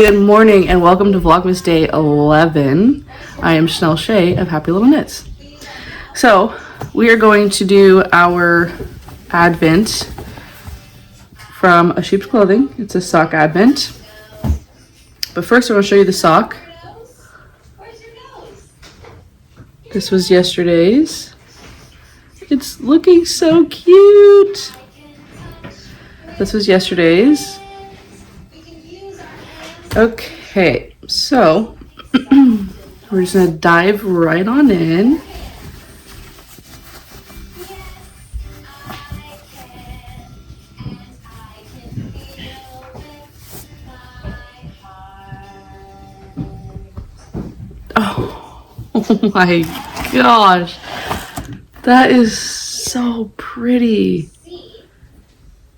Good morning and welcome to Vlogmas Day 11. I am Chanel Shea of Happy Little Knits. So we are going to do our advent from A Sheep's Clothing. It's a sock advent. But first I want to show you the sock. This was yesterday's. It's looking so cute. This was yesterday's. Okay, so we're just gonna dive right on in. Oh my gosh, that is so pretty.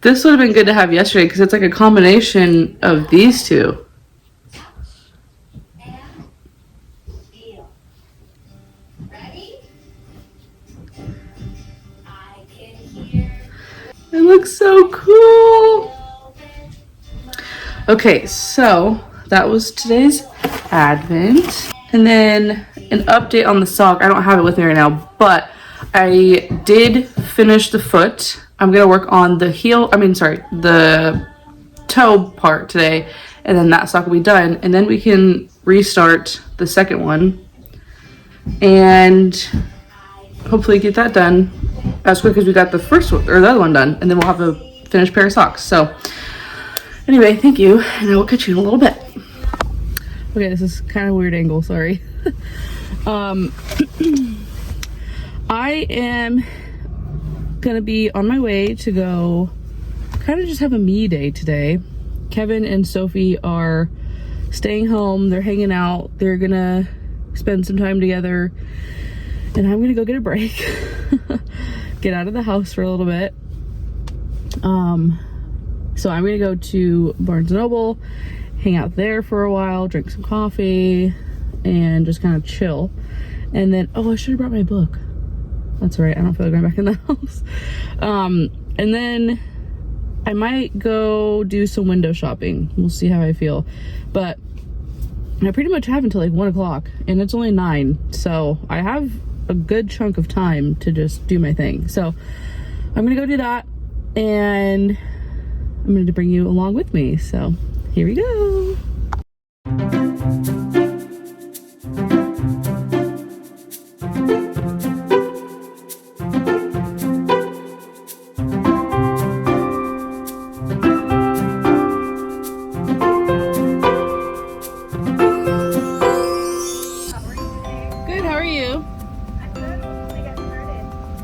This would have been good to have yesterday because it's like a combination of these two. It looks so cool. Okay, so that was today's advent. And then an update on the sock. I don't have it with me right now, but I did finish the foot. I'm gonna work on the heel, the toe part today, and then that sock will be done. And then we can restart the second one and hopefully get that done as quick as we got the first one or the other one done, and then we'll have a finished pair of socks. So anyway, thank you, and I will catch you in a little bit. Okay, this is kind of a weird angle, sorry. I am gonna be on my way to go kind of just have a me day today. Kevin and Sophie are staying home, they're hanging out, they're gonna spend some time together, and I'm gonna go get a break. Get out of the house for a little bit. So I'm gonna go to Barnes & Noble, hang out there for a while, drink some coffee, and just kind of chill. And then, oh, I should have brought my book. That's all right, I don't feel like going back in the house. And then I might go do some window shopping. We'll see how I feel. But I pretty much have until like 1 o'clock, and it's only 9. So I have a good chunk of time to just do my thing. So I'm gonna go do that, and I'm going to bring you along with me. So here we go.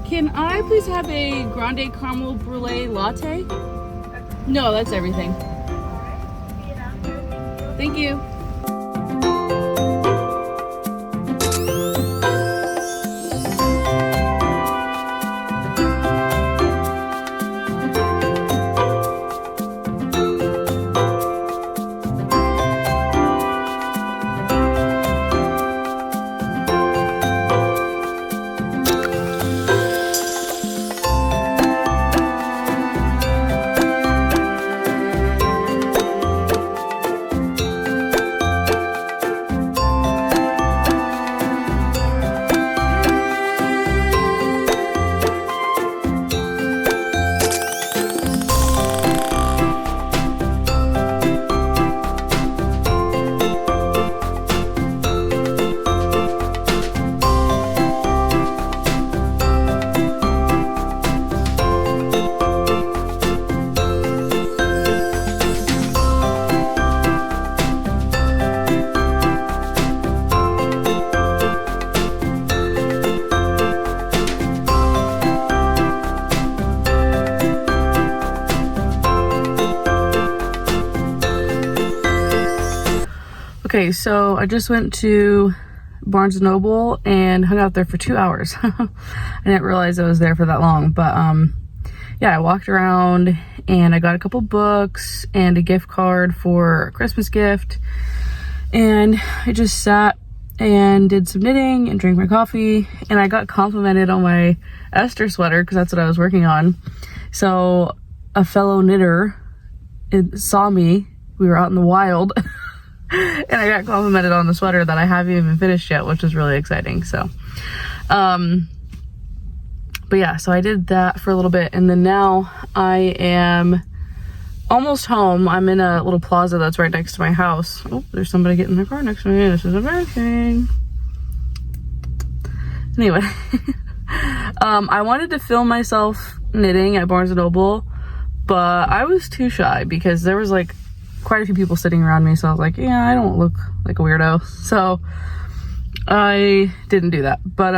Can I please have a grande caramel brulee latte? No, that's everything. Thank you. Okay, so I just went to Barnes & Noble and hung out there for 2 hours. I didn't realize I was there for that long, but yeah, I walked around and I got a couple books and a gift card for a Christmas gift, and I just sat and did some knitting and drank my coffee, and I got complimented on my Esther sweater because that's what I was working on. So a fellow knitter saw me, we were out in the wild, And I got complimented on the sweater that I haven't even finished yet, which is really exciting. So, but yeah, so I did that for a little bit, and then now I am almost home. I'm in a little plaza that's right next to my house. Oh, there's somebody getting in their car next to me. This is embarrassing. Anyway, I wanted to film myself knitting at Barnes & Noble, but I was too shy because there was like quite a few people sitting around me, so I was like, yeah, I don't look like a weirdo, so I didn't do that. But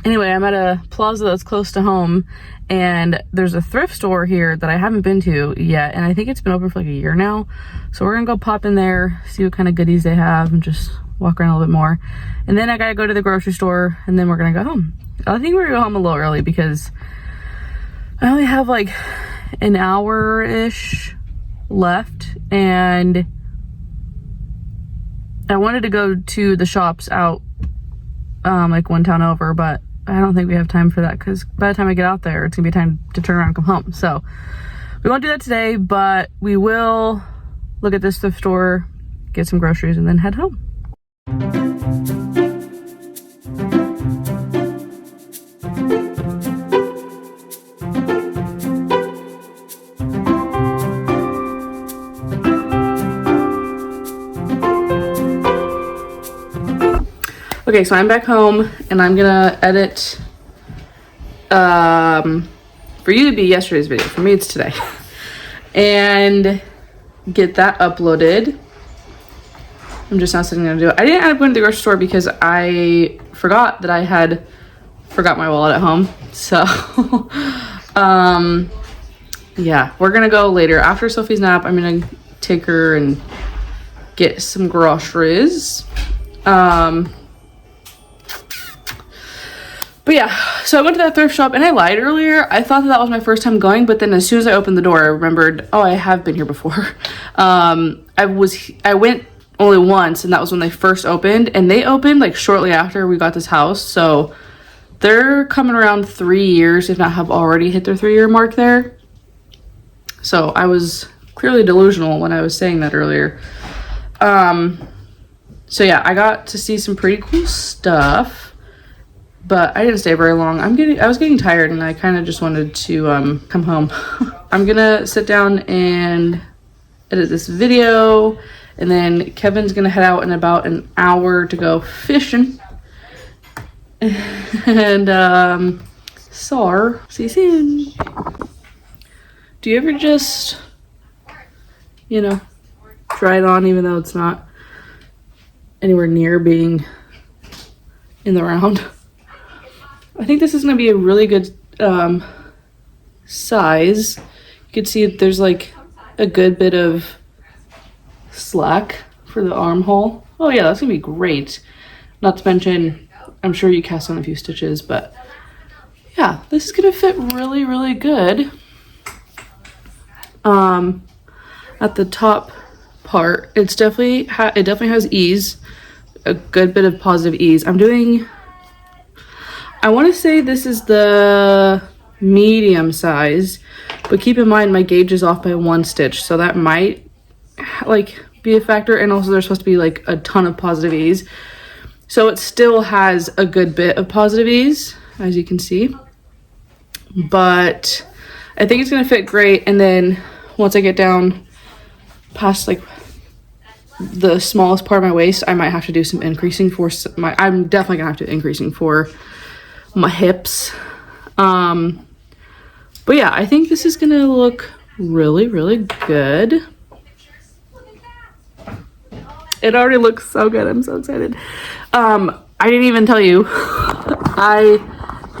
anyway, I'm at a plaza that's close to home, and there's a thrift store here that I haven't been to yet, and I think it's been open for like a year now. So we're gonna go pop in there, see what kind of goodies they have, and just walk around a little bit more. And then I gotta go to the grocery store, and then we're gonna go home. I think we're gonna go home a little early because I only have like an hour-ish left, and I wanted to go to the shops out like one town over, but I don't think we have time for that because by the time I get out there, it's gonna be time to turn around and come home. So we won't do that today, but we will look at this thrift store, get some groceries, and then head home. Okay, so I'm back home, and I'm gonna edit, for you to be yesterday's video, for me it's today, and get that uploaded. I'm just now sitting there to do it. I didn't end up going to the grocery store because I forgot that I forgot my wallet at home, so, yeah, we're gonna go later. After Sophie's nap, I'm gonna take her and get some groceries. But yeah, so I went to that thrift shop, and I lied earlier. I thought that was my first time going, but then as soon as I opened the door, I remembered, oh, I have been here before. I went only once, and that was when they first opened, and they opened like shortly after we got this house. So they're coming around 3 years, if not have already hit their 3-year mark there. So I was clearly delusional when I was saying that earlier. So yeah, I got to see some pretty cool stuff. But I didn't stay very long. I was getting tired, and I kind of just wanted to come home. I'm gonna sit down and edit this video, and then Kevin's gonna head out in about an hour to go fishing. And see you soon. Do you ever just, you know, try it on even though it's not anywhere near being in the round? I think this is going to be a really good size. You can see there's like a good bit of slack for the armhole. Oh yeah, that's going to be great. Not to mention, I'm sure you cast on a few stitches, but yeah, this is going to fit really, really good. At the top part, it definitely has ease, a good bit of positive ease. I want to say this is the medium size, but keep in mind my gauge is off by 1 stitch, so that might like be a factor. And also there's supposed to be like a ton of positive ease, so it still has a good bit of positive ease, as you can see. But I think it's gonna fit great. And then once I get down past like the smallest part of my waist, I might have to do some increasing for I'm definitely gonna have to do increasing for my hips. But yeah, I think this is gonna look really, really good. It already looks so good. I'm so excited. I didn't even tell you, I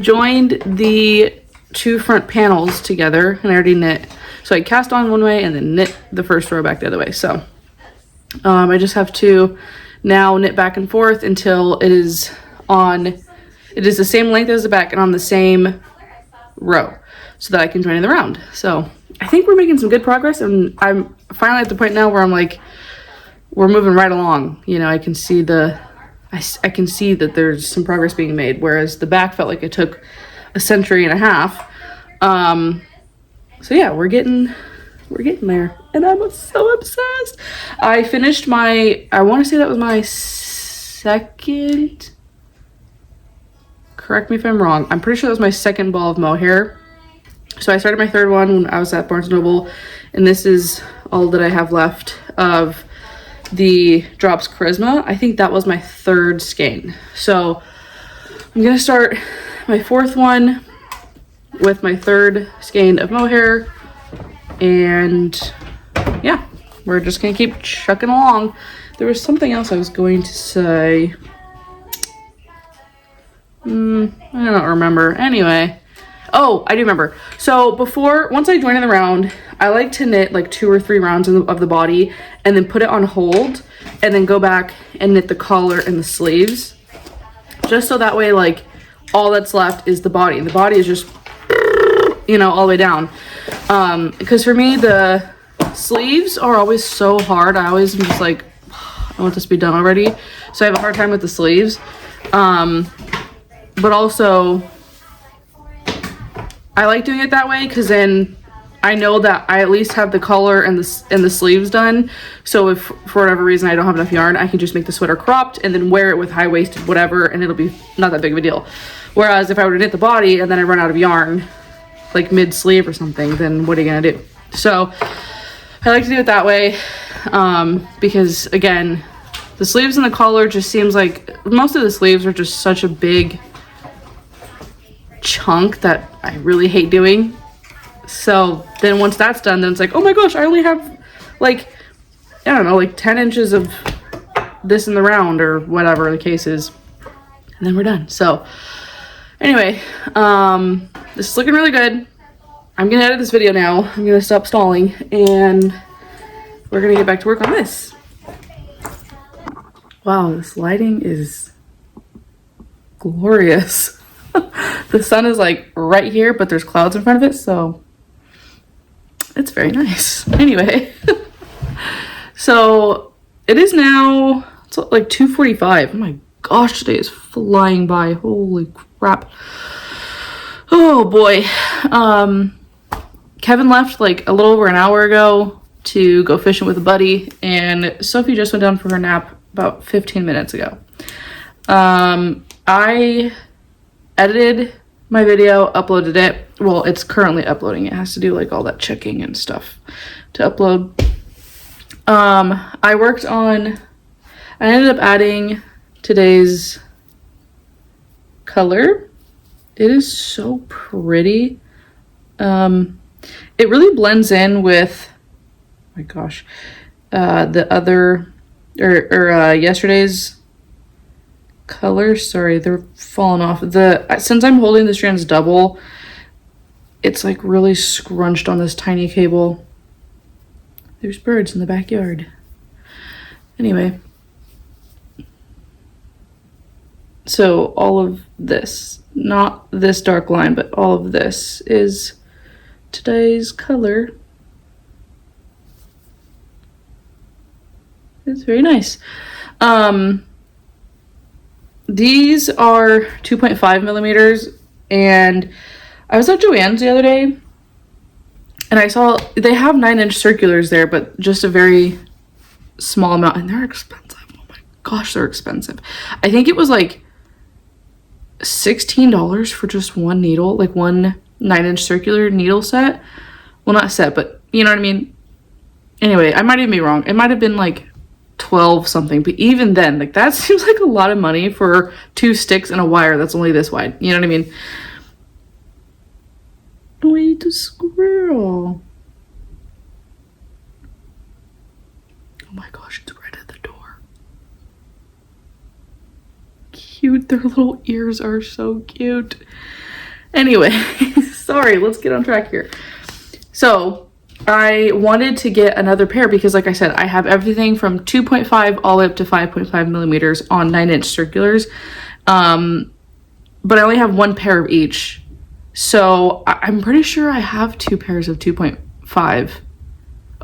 joined the 2 front panels together, and I already knit. So I cast on one way and then knit the first row back the other way. So I just have to now knit back and forth until it is the same length as the back and on the same row, so that I can join in the round. So I think we're making some good progress, and I'm finally at the point now where I'm like, we're moving right along. You know, I can see I can see that there's some progress being made, whereas the back felt like it took a century and a half. So yeah, we're getting we're getting there. And I'm so obsessed. I finished my, I want to say that was my second, correct me if I'm wrong, I'm pretty sure that was my second ball of mohair. So I started my third one when I was at Barnes & Noble, and this is all that I have left of the Drops Charisma. I think that was my third skein. So I'm gonna start my fourth one with my third skein of mohair, and yeah, we're just gonna keep chucking along. There was something else I was going to say. I don't remember. Anyway, oh, I do remember. So once I join in the round, I like to knit like 2 or 3 rounds of the body and then put it on hold and then go back and knit the collar and the sleeves. Just so that way, like, all that's left is the body. The body is just, you know, all the way down. Because for me, the sleeves are always so hard. I always am just like, I want this to be done already. So I have a hard time with the sleeves. But also, I like doing it that way because then I know that I at least have the collar and the sleeves done. So if for whatever reason I don't have enough yarn, I can just make the sweater cropped and then wear it with high-waisted whatever, and it'll be not that big of a deal. Whereas if I were to knit the body and then I run out of yarn, like mid-sleeve or something, then what are you gonna do? So I like to do it that way because, again, the sleeves and the collar just seems like most of the sleeves are just such a big chunk that I really hate doing. So then once that's done, then it's like, oh my gosh, I only have like, I don't know, like 10 inches of this in the round or whatever the case is, and then we're done. So anyway, this is looking really good. I'm gonna edit this video now. I'm gonna stop stalling and we're gonna get back to work on this. Wow, this lighting is glorious. The sun is like right here, but there's clouds in front of it, so it's very nice. Anyway, so it is now, it's like 2:45. Oh my gosh, today is flying by. Holy crap. Oh boy. Kevin left like a little over an hour ago to go fishing with a buddy, and Sophie just went down for her nap about 15 minutes ago. I edited my video, uploaded it. Well, it's currently uploading. It has to do like all that checking and stuff to upload. I ended up adding today's color. It is so pretty. It really blends in with, oh my gosh, the other, yesterday's colors. Sorry, they're falling off. Since I'm holding the strands double, it's like really scrunched on this tiny cable. There's birds in the backyard. Anyway, so all of this, not this dark line, but all of this is today's color. It's very nice. These are 2.5 millimeters, and I was at Joann's the other day and I saw they have 9-inch circulars there, but just a very small amount, and they're expensive. Oh my gosh, they're expensive. I think it was like $16 for just one needle, like one 9-inch circular needle set. Well, not set, but you know what I mean? Anyway, I might even be wrong. It might have been like 12 something, but even then, like, that seems like a lot of money for 2 sticks and a wire that's only this wide. You know what I mean? Wait, the squirrel. Oh my gosh, it's right at the door. Cute. Their little ears are so cute. Anyway, sorry, let's get on track here. So I wanted to get another pair because, like I said, I have everything from 2.5 all the way up to 5.5 millimeters on 9-inch circulars. But I only have one pair of each. So I'm pretty sure I have 2 pairs of 2.5.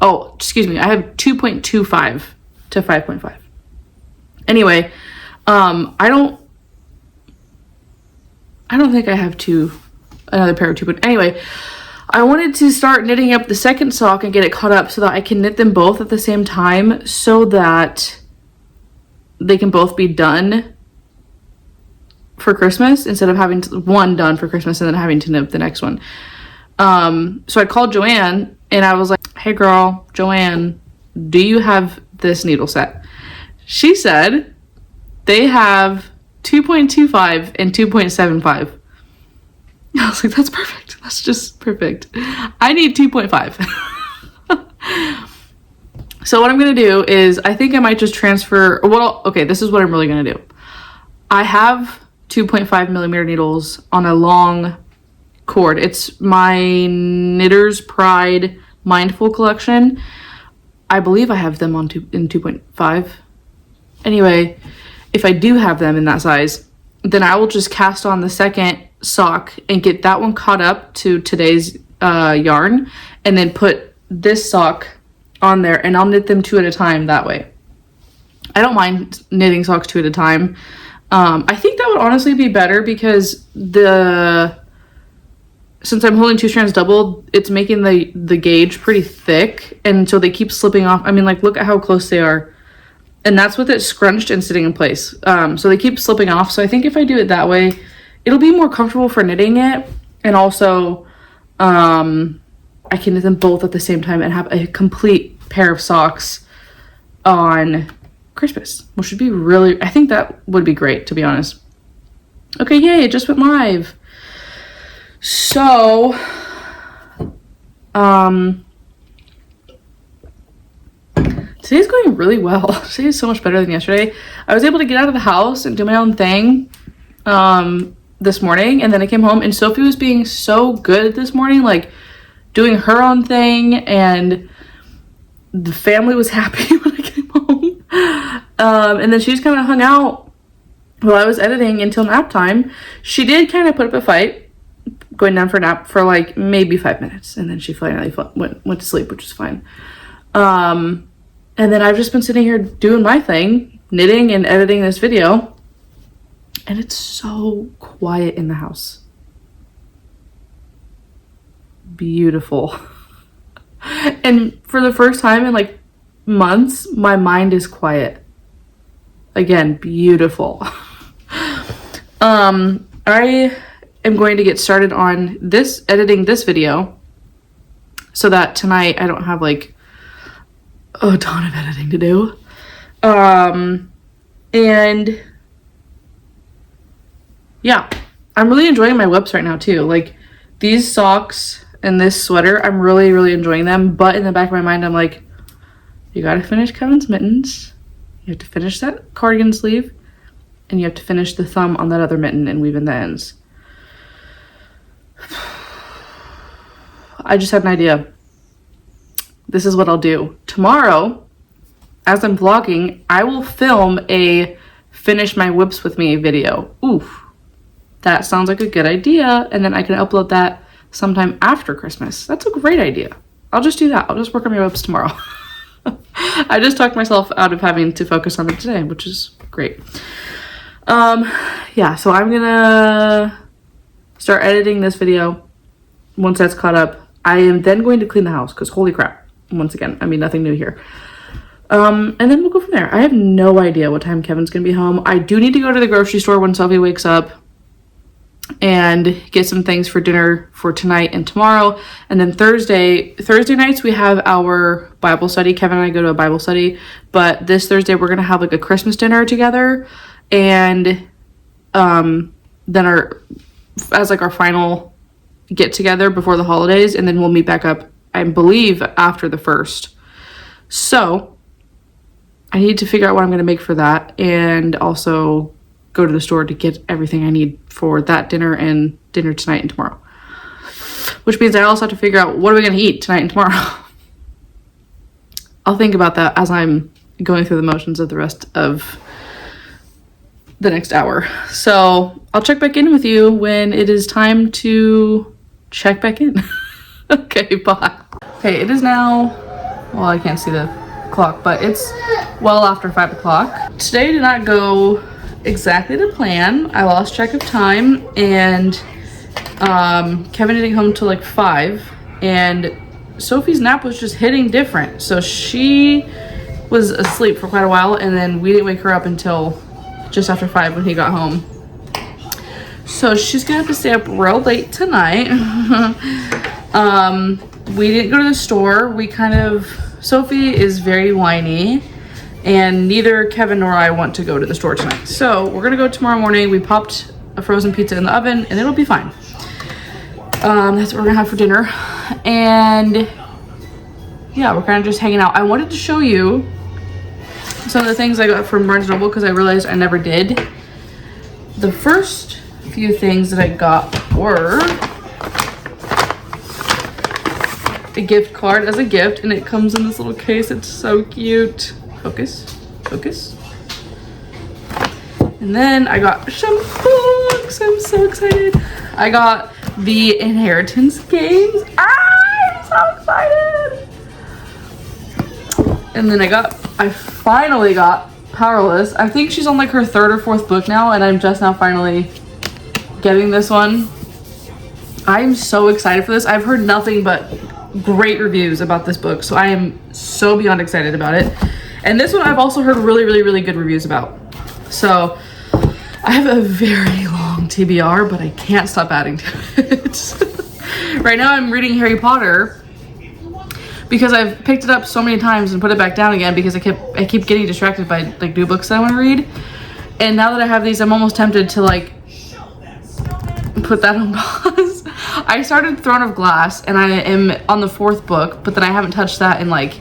Oh, excuse me. I have 2.25 to 5.5. Anyway, I don't think I have another pair of 2. But anyway, I wanted to start knitting up the second sock and get it caught up so that I can knit them both at the same time so that they can both be done for Christmas instead of having one done for Christmas and then having to knit the next one. So I called Joanne and I was like, hey girl, Joanne, do you have this needle set? She said they have 2.25 and 2.75. I was like, that's perfect. That's just perfect. I need 2.5. So what I'm going to do is I think I might just transfer. Well, okay, this is what I'm really going to do. I have 2.5 millimeter needles on a long cord. It's my Knitter's Pride Mindful collection. I believe I have them on in 2.5. Anyway, if I do have them in that size, then I will just cast on the second sock and get that one caught up to today's yarn, and then put this sock on there, and I'll knit them 2 at a time that way. I don't mind knitting socks 2 at a time. I think that would honestly be better because since I'm holding 2 strands double, it's making the gauge pretty thick, and so they keep slipping off. I mean, like, look at how close they are. And that's with it scrunched and sitting in place. So they keep slipping off. So I think if I do it that way, it'll be more comfortable for knitting it. And also, I can knit them both at the same time and have a complete pair of socks on Christmas, which would be really, I think that would be great, to be honest. Okay, yay, it just went live. So, today's going really well. Today is so much better than yesterday. I was able to get out of the house and do my own thing this morning, and then I came home and Sophie was being so good this morning, like doing her own thing, and the family was happy when I came home. And then she just kind of hung out while I was editing until nap time. She did kind of put up a fight, going down for a nap for like maybe 5 minutes, and then she finally went to sleep, which is fine. And then I've just been sitting here doing my thing, knitting and editing this video, and it's so quiet in the house. Beautiful. And for the first time in like months, my mind is quiet. Again, beautiful. I am going to get started on editing this video so that tonight I don't have like a ton of editing to do. And yeah, I'm really enjoying my whips right now too. Like these socks and this sweater, I'm really, really enjoying them. But in the back of my mind, I'm like, you gotta finish Kevin's mittens. You have to finish that cardigan sleeve. And you have to finish the thumb on that other mitten and weave in the ends. I just had an idea. This is what I'll do. Tomorrow, as I'm vlogging, I will film a finish my whips with me video. Oof. That sounds like a good idea. And then I can upload that sometime after Christmas. That's a great idea. I'll just do that. I'll just work on my whips tomorrow. I just talked myself out of having to focus on it today, which is great. Yeah, so I'm gonna start editing this video. Once that's caught up, I am then going to clean the house because holy crap, once again, I mean, nothing new here. And then we'll go from there. I have no idea what time Kevin's gonna be home. I do need to go to the grocery store when Sophie wakes up and get some things for dinner for tonight and tomorrow. And then Thursday nights we have our Bible study. Kevin and I go to a Bible study, but this Thursday we're gonna have like a Christmas dinner together, and then as our final get together before the holidays, and then we'll meet back up, I believe, after the 1st. So I need to figure out what I'm gonna make for that, and also go to the store to get everything I need for that dinner and dinner tonight and tomorrow. Which means I also have to figure out what are we going to eat tonight and tomorrow. I'll think about that as I'm going through the motions of the rest of the next hour. So I'll check back in with you when it is time to check back in. Okay, bye. Okay, it is now, well, I can't see the clock, but it's well after 5 o'clock. Today did not go exactly to plan. I lost track of time, and Kevin didn't come till like 5, and Sophie's nap was just hitting different. So she was asleep for quite a while, and then we didn't wake her up until just after 5 when he got home. So she's gonna have to stay up real late tonight. We didn't go to the store. Sophie is very whiny, and neither Kevin nor I want to go to the store tonight. So we're gonna go tomorrow morning. We popped a frozen pizza in the oven, and it'll be fine. That's what we're gonna have for dinner. And yeah, we're kind of just hanging out. I wanted to show you some of the things I got from Barnes & Noble because I realized I never did. The first few things that I got were a gift card as a gift, and it comes in this little case. It's so cute. Focus. And then I got some books. I'm so excited. I got the Inheritance games. I'm so excited. And then I finally got Powerless. I think she's on like her 3rd or 4th book now, and I'm just now finally getting this one. I'm so excited for this. I've heard nothing but great reviews about this book, so I am so beyond excited about it. And this one I've also heard really good reviews about. So I have a very long TBR, but I can't stop adding to it. Right now I'm reading Harry Potter because I've picked it up so many times and put it back down again because I keep getting distracted by like new books that I want to read. And now that I have these, I'm almost tempted to like put that on pause. I started Throne of Glass and I am on the 4th book, but then I haven't touched that in like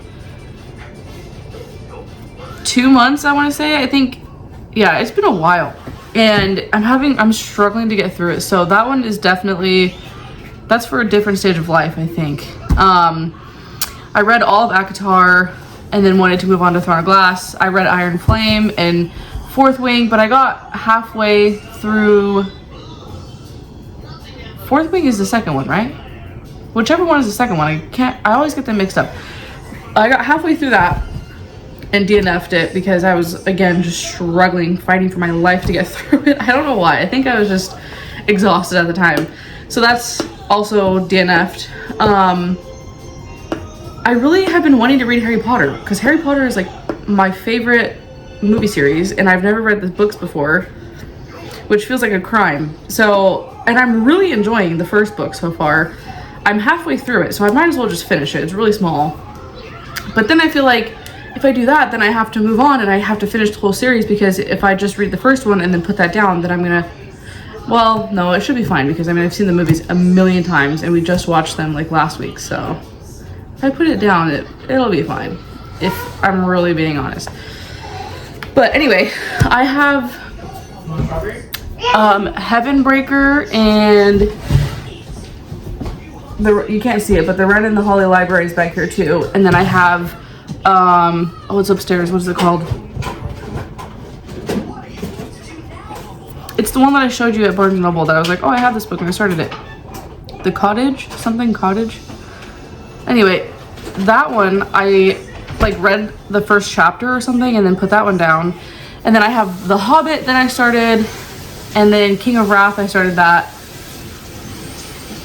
2 months, I want to say. I think, yeah, it's been a while. And I'm struggling to get through it. So that one is definitely, that's for a different stage of life, I think. I read all of ACOTAR and then wanted to move on to Throne of Glass. I read Iron Flame and Fourth Wing, but I got halfway through. Fourth Wing is the second one, right? Whichever one is the second one. I always get them mixed up. I got halfway through that and DNF'd it because I was, again, just struggling, fighting for my life to get through it. I don't know why. I think I was just exhausted at the time. So that's also DNF'd. I really have been wanting to read Harry Potter because Harry Potter is like my favorite movie series, and I've never read the books before, which feels like a crime. So, and I'm really enjoying the first book so far. I'm halfway through it, so I might as well just finish it. It's really small. But then I feel like if I do that, then I have to move on and I have to finish the whole series, because if I just read the first one and then put that down, then I'm gonna, well, no, it should be fine because I mean, I've seen the movies a million times and we just watched them like last week. So if I put it down, it'll be fine if I'm really being honest. But anyway, I have Heavenbreaker and you can't see it, but the Ren and the Holly Library is back here too. And then I have oh, it's upstairs. What is it called? It's the one that I showed you at Barnes & Noble that I was like, oh, I have this book and I started it. The Cottage? Something Cottage? Anyway, that one I like read the first chapter or something and then put that one down. And then I have The Hobbit that I started, and then King of Wrath, I started that.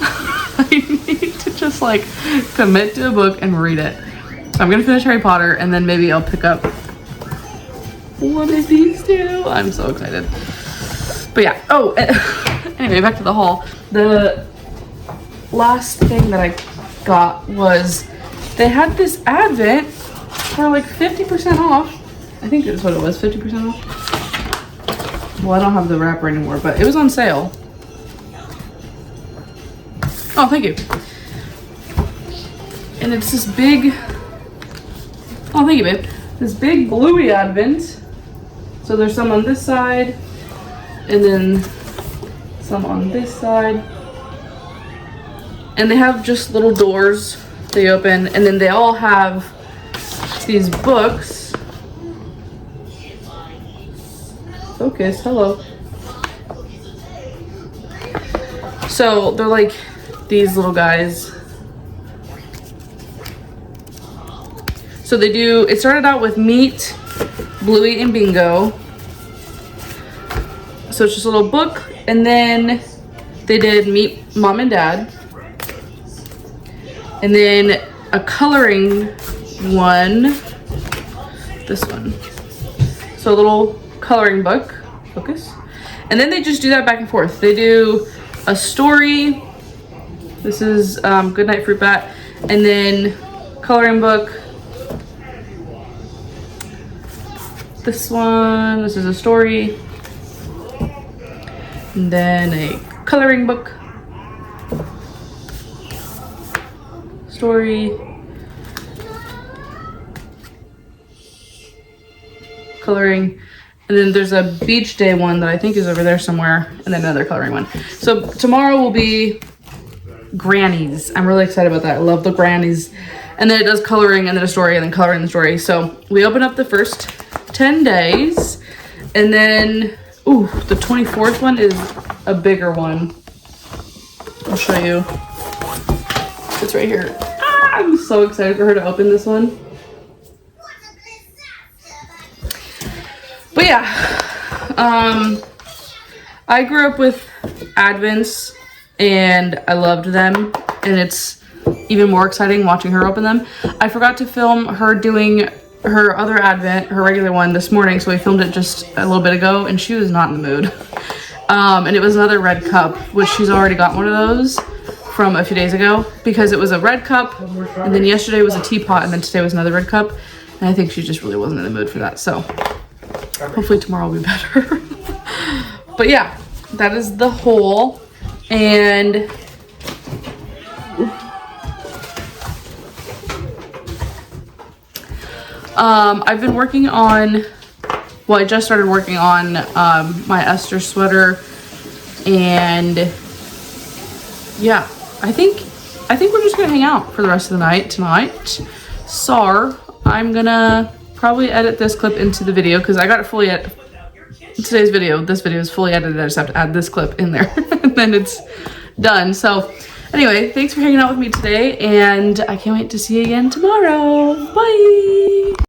I need to just like commit to a book and read it. So I'm gonna finish Harry Potter and then maybe I'll pick up one of these two. I'm so excited. But yeah, oh, anyway, back to the haul. The last thing that I got was they had this Advent for like 50% off. I think that's what it was, 50% off. Well, I don't have the wrapper anymore, but it was on sale. Oh, thank you. And it's this big, oh, thank you, babe. This big bluey Advent. So there's some on this side, and then some on this side. And they have just little doors they open, and then they all have these books. Focus, hello. So they're like these little guys. So they do, it started out with Meet, Bluey, and Bingo. So it's just a little book, and then they did Meet Mom and Dad. And then a coloring one, this one. So a little coloring book, focus. And then they just do that back and forth. They do a story. This is Goodnight Fruit Bat. And then coloring book. This one, this is a story. And then a coloring book. Story. Coloring. And then there's a beach day one that I think is over there somewhere. And then another coloring one. So tomorrow will be grannies. I'm really excited about that. I love the grannies. And then it does coloring and then a story and then coloring the story. So we open up the first 10 days. And then, ooh, the 24th one is a bigger one. I'll show you. It's right here. Ah, I'm so excited for her to open this one. But yeah, I grew up with Advents and I loved them, and it's even more exciting watching her open them. I forgot to film her doing her other Advent, her regular one, this morning, so we filmed it just a little bit ago and she was not in the mood. And it was another red cup, which she's already got one of those from a few days ago, because it was a red cup and then yesterday was a teapot and then today was another red cup, and I think she just really wasn't in the mood for that. So hopefully tomorrow will be better. But yeah, that is the haul. And I've been working on, well, I just started working on my Esther sweater, and yeah, I think we're just gonna hang out for the rest of the night tonight. I'm gonna probably edit this clip into the video because I got it fully edited. Today's video, this video is fully edited. I just have to add this clip in there and then it's done. So anyway, thanks for hanging out with me today, and I can't wait to see you again tomorrow. Bye.